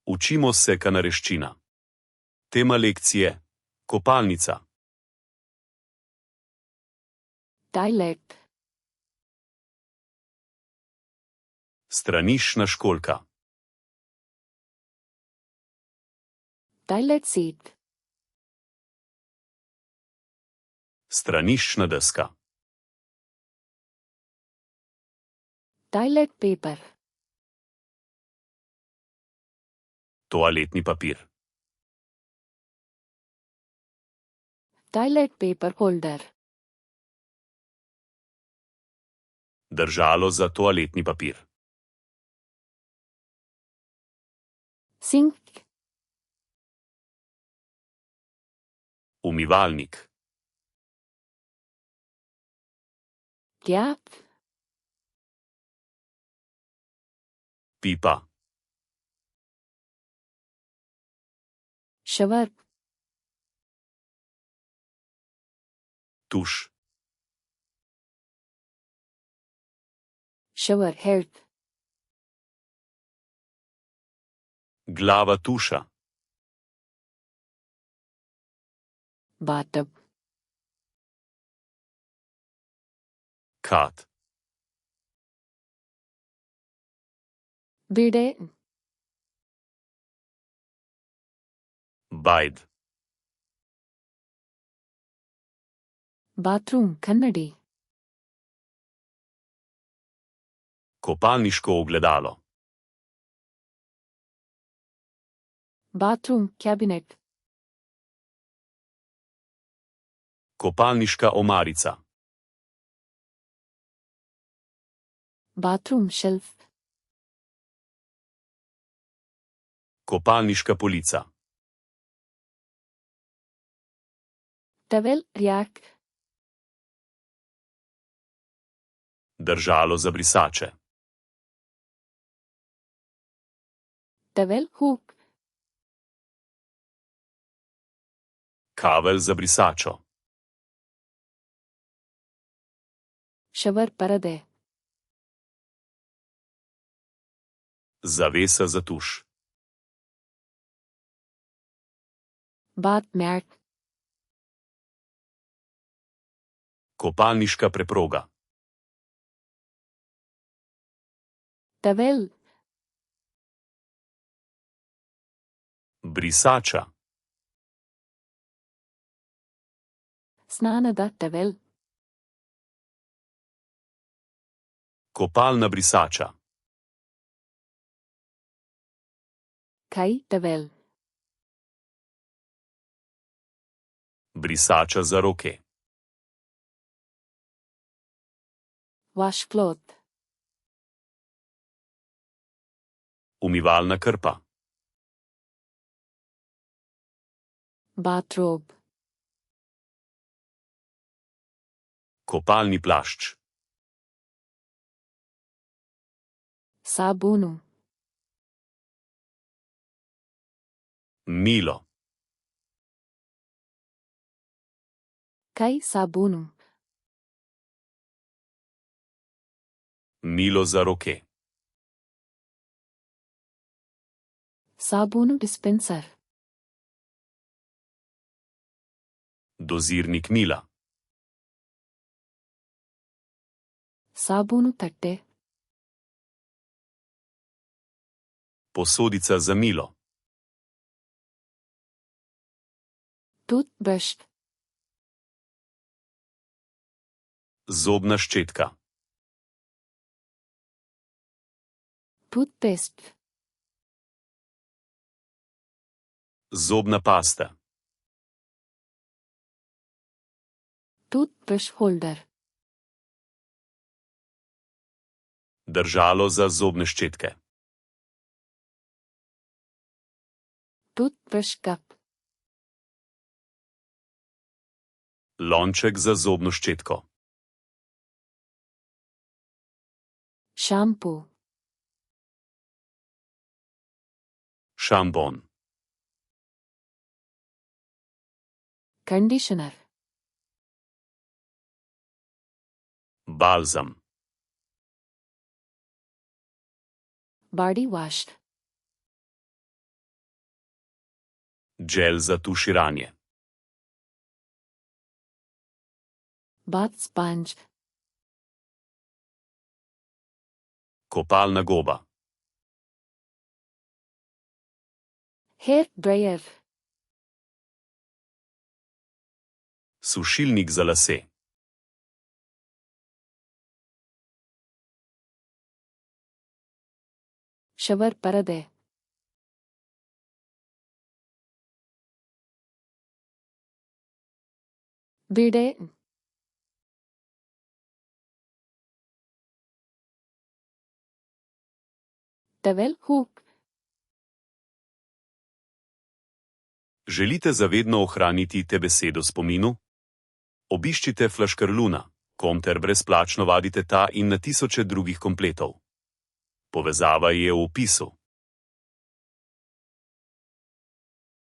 Učimo se kanareščina. Tema lekcije: kopalnica. Toilet. Straniščna školjka. Toilet seat. Straniščna deska. Toilet paper. Toaletni papir. Toilet paper holder. Držalo za toaletni papir. Sink. Umivalnik. Tap. Pipa. Shower. Tuš. Shower head. Glava tuša. Bathtub. Kad. Bidet. Bajd. Bathroom kannadi. Kopalniško ogledalo. Bathroom cabinet. Kopalniška omarica. Bathroom shelf. Kopalniška polica. Towel rack. Držalo za brisače. Towel hook. Kavelj za brisačo. Shower parade. Zavesa za tuš. Bath mat. Kopalniška preproga. Towel. Brisača. Snanada towel. Kopalna brisača. Kai towel. Brisača za roke. Washcloth. Umivalna krpa. Bathrobe. Kopalni plašč. Sabunu. Milo. Kai sabunu. Milo za roke. Sabunu dispenser. Dozirnik mila. Sabunu tatte. Posodica za milo. Toothbrush. Zobna ščetka. Toothpaste. Zobna pasta. Toothbrush holder. Držalo za zobne ščetke. Toothbrush cup. Lonček za zobno ščetko. Shampoo. Šampon. Conditioner. Balzam. Body wash. Gel za tuširanje. Bath sponge. Kopalna goba. Hair dryer. Sušilnik za lase. Shower parade. Bidet. Towel hook. Želite zavedno ohraniti te besede v spominu? Obiščite Flaškarluna.com ter brezplačno vadite ta in na tisoče drugih kompletov. Povezava je v opisu.